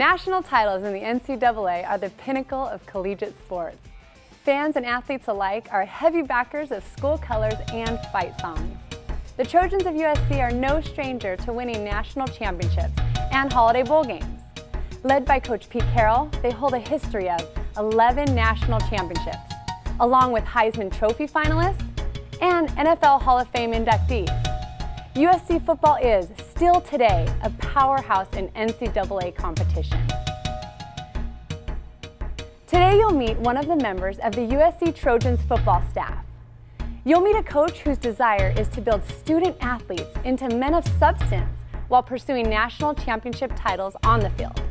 National titles in the NCAA are the pinnacle of collegiate sports. Fans and athletes alike are heavy backers of school colors and fight songs. The Trojans of USC are no stranger to winning national championships and holiday bowl games. Led by Coach Pete Carroll, they hold a history of 11 national championships, along with Heisman Trophy finalists and NFL Hall of Fame inductees. USC football is, still today, a powerhouse in NCAA competition. Today you'll meet one of the members of the USC Trojans football staff. You'll meet a coach whose desire is to build student athletes into men of substance while pursuing national championship titles on the field.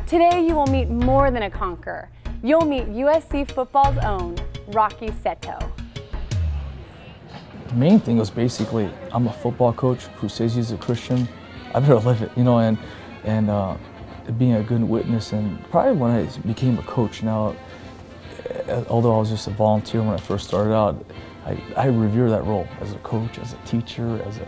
Today you will meet more than a conqueror. You'll meet USC football's own Rocky Seto. The main thing was basically, I'm a football coach who says he's a Christian. I better live it, you know, and being a good witness. And probably when I became a coach now, although I was just a volunteer when I first started out, I revere that role as a coach, as a teacher, as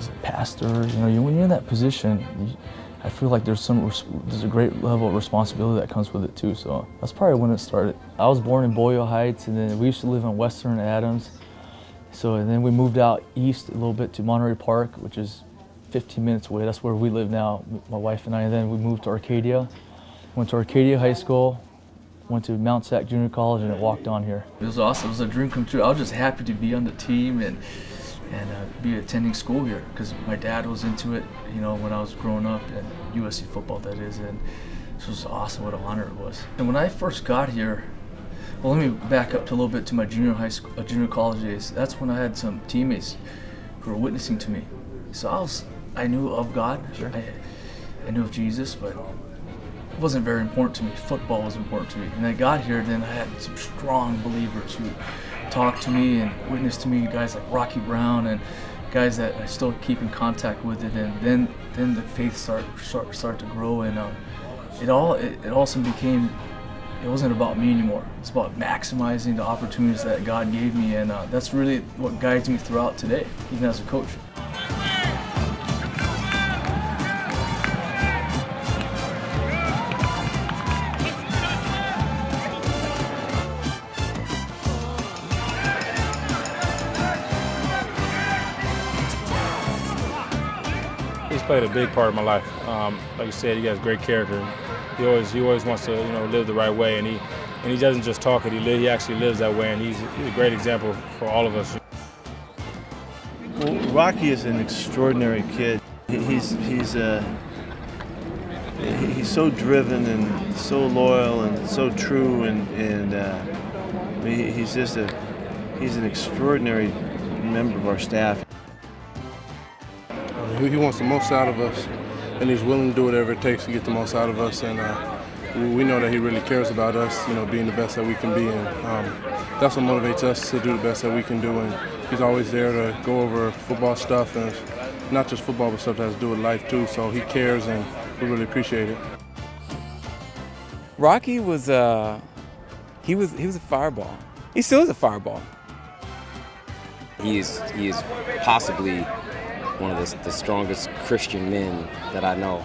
a pastor. You know, when you're in that position, I feel like there's a great level of responsibility that comes with it too. So that's probably when it started. I was born in Boyle Heights, and then we used to live in Western Adams. And then we moved out east a little bit to Monterey Park, which is 15 minutes away. That's where we live now, my wife and I. And then we moved to Arcadia. Went to Arcadia High School, went to Mount Sac Junior College, and walked on here. It was awesome. It was a dream come true. I was just happy to be on the team and be attending school here, because my dad was into it, you know, when I was growing up, and USC football, that is, and this was awesome. What an honor it was. And when I first got here, well, let me back up to a little bit to my junior college days. That's when I had some teammates who were witnessing to me. So I knew of God. Sure. I knew of Jesus, but it wasn't very important to me. Football was important to me. And I got here, then I had some strong believers who talked to me and witnessed to me, guys like Rocky Brown and guys that I still keep in contact with it. And then the faith started to grow, and it also became, it wasn't about me anymore. It's about maximizing the opportunities that God gave me, and that's really what guides me throughout today, even as a coach. He's played a big part of my life. Like you said, he has great character. He always wants to, you know, live the right way, and he doesn't just talk it. He actually lives that way, and he's a great example for all of us. Well, Rocky is an extraordinary kid. He's so driven and so loyal and so true, and he's an extraordinary member of our staff. He wants the most out of us, and he's willing to do whatever it takes to get the most out of us. And we know that he really cares about us, you know, being the best that we can be. And that's what motivates us to do the best that we can do. And he's always there to go over football stuff, and not just football, but stuff that has to do with life too. So he cares, and we really appreciate it. Rocky was he was a fireball. He still is a fireball. He is possibly one of the strongest Christian men that I know.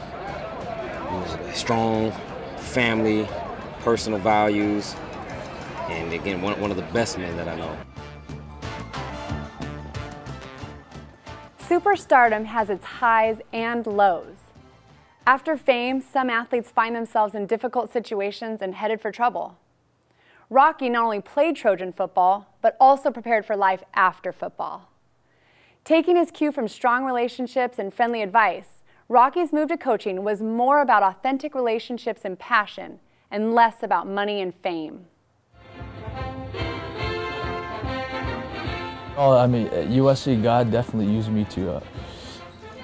He was a strong family, personal values, and again, one of the best men that I know. Superstardom has its highs and lows. After fame, some athletes find themselves in difficult situations and headed for trouble. Rocky not only played Trojan football, but also prepared for life after football. Taking his cue from strong relationships and friendly advice, Rocky's move to coaching was more about authentic relationships and passion, and less about money and fame. Oh, I mean, at USC, God definitely used me to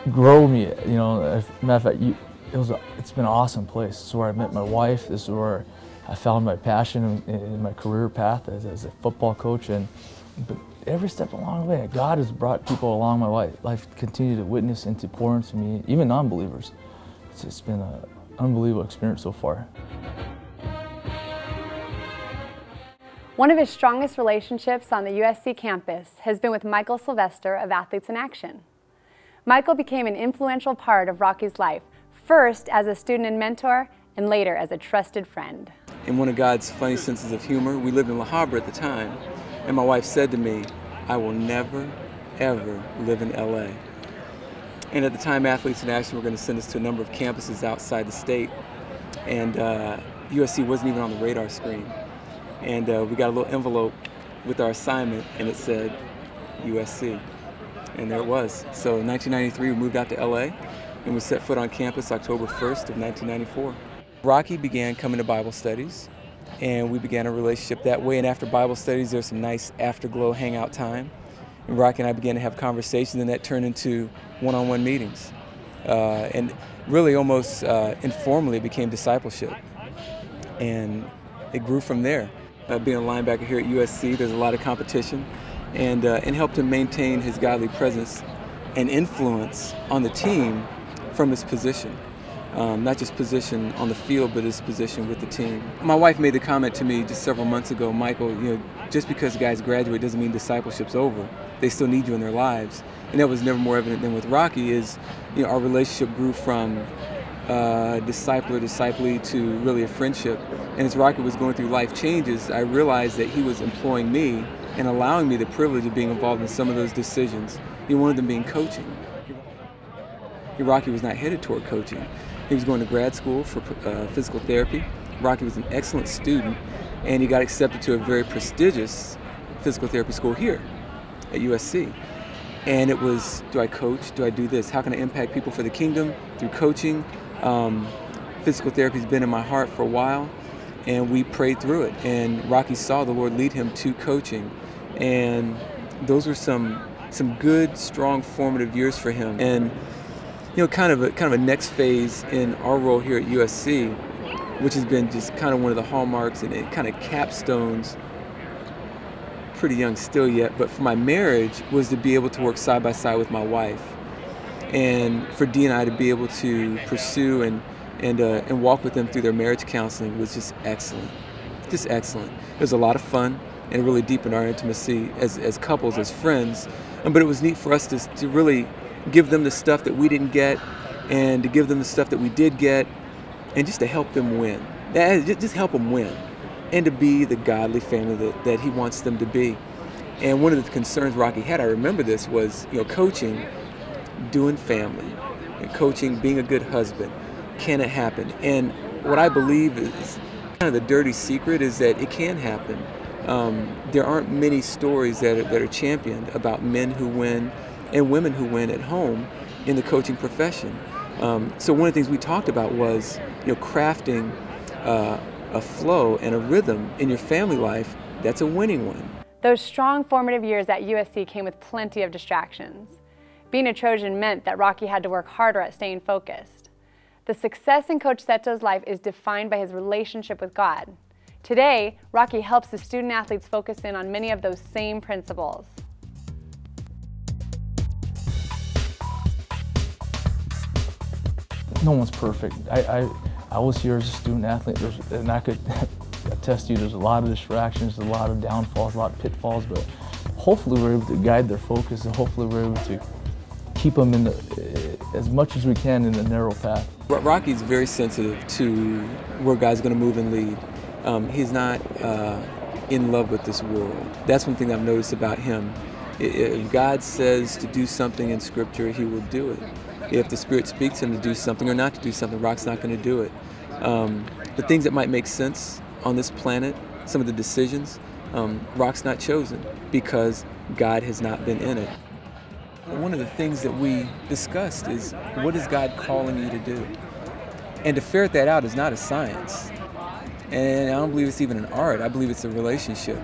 grow me. You know, as a matter of fact, it's been an awesome place. This is where I met my wife. This is where I found my passion in my career path as a football coach. But every step along the way, God has brought people along my life, continue to witness and to pour into me, even non-believers. It's been an unbelievable experience so far. One of his strongest relationships on the USC campus has been with Michael Sylvester of Athletes in Action. Michael became an influential part of Rocky's life first as a student and mentor, and later as a trusted friend. In one of God's funny senses of humor, we lived in La Habra at the time, and my wife said to me, "I will never, ever live in LA." And at the time, Athletes in Action were going to send us to a number of campuses outside the state, and USC wasn't even on the radar screen. And we got a little envelope with our assignment, and it said USC, and there it was. So in 1993, we moved out to LA, and we set foot on campus October 1st of 1994. Rocky began coming to Bible studies, and we began a relationship that way. And after Bible studies, there was some nice afterglow hangout time. And Rocky and I began to have conversations, and that turned into one-on-one meetings. And really almost informally it became discipleship. And it grew from there. Being a linebacker here at USC, there's a lot of competition, and helped him maintain his godly presence and influence on the team from his position. Not just position on the field, but his position with the team. My wife made the comment to me just several months ago, "Michael, just because guys graduate doesn't mean discipleship's over. They still need you in their lives." And that was never more evident than with Rocky. Is our relationship grew from discipler-disciplee to really a friendship. And as Rocky was going through life changes, I realized that he was employing me and allowing me the privilege of being involved in some of those decisions. One of them being coaching. Rocky was not headed toward coaching. He was going to grad school for physical therapy. Rocky was an excellent student, and he got accepted to a very prestigious physical therapy school here at USC. And it was, do I coach? Do I do this? How can I impact people for the kingdom through coaching? Physical therapy has been in my heart for a while, and we prayed through it. And Rocky saw the Lord lead him to coaching, and those were some good, strong, formative years for him. And kind of a next phase in our role here at USC, which has been just kind of one of the hallmarks and kind of capstones, pretty young still yet, but for my marriage, was to be able to work side by side with my wife. And for Dee and I to be able to pursue and walk with them through their marriage counseling was just excellent. Just excellent. It was a lot of fun, and it really deepened our intimacy as couples, as friends. But it was neat for us to really give them the stuff that we didn't get, and to give them the stuff that we did get, and just to help them win. Just help them win, and to be the godly family that he wants them to be. And one of the concerns Rocky had, I remember this, was coaching, doing family, and coaching, being a good husband. Can it happen? And what I believe is kind of the dirty secret is that it can happen. There aren't many stories that are championed about men who win and women who win at home in the coaching profession. So one of the things we talked about was crafting a flow and a rhythm in your family life that's a winning one. Those strong formative years at USC came with plenty of distractions. Being a Trojan meant that Rocky had to work harder at staying focused. The success in Coach Seto's life is defined by his relationship with God. Today, Rocky helps the student athletes focus in on many of those same principles. No one's perfect. I was here as a student athlete, and I could attest to you, there's a lot of distractions, a lot of downfalls, a lot of pitfalls, but hopefully we're able to guide their focus, and hopefully we're able to keep them in as much as we can in the narrow path. Rocky's very sensitive to where God's going to move and lead. He's not in love with this world. That's one thing I've noticed about him. If God says to do something in Scripture, he will do it. If the Spirit speaks to him to do something or not to do something, Rock's not going to do it. The things that might make sense on this planet, some of the decisions, Rock's not chosen because God has not been in it. One of the things that we discussed is, what is God calling you to do? And to ferret that out is not a science. And I don't believe it's even an art. I believe it's a relationship.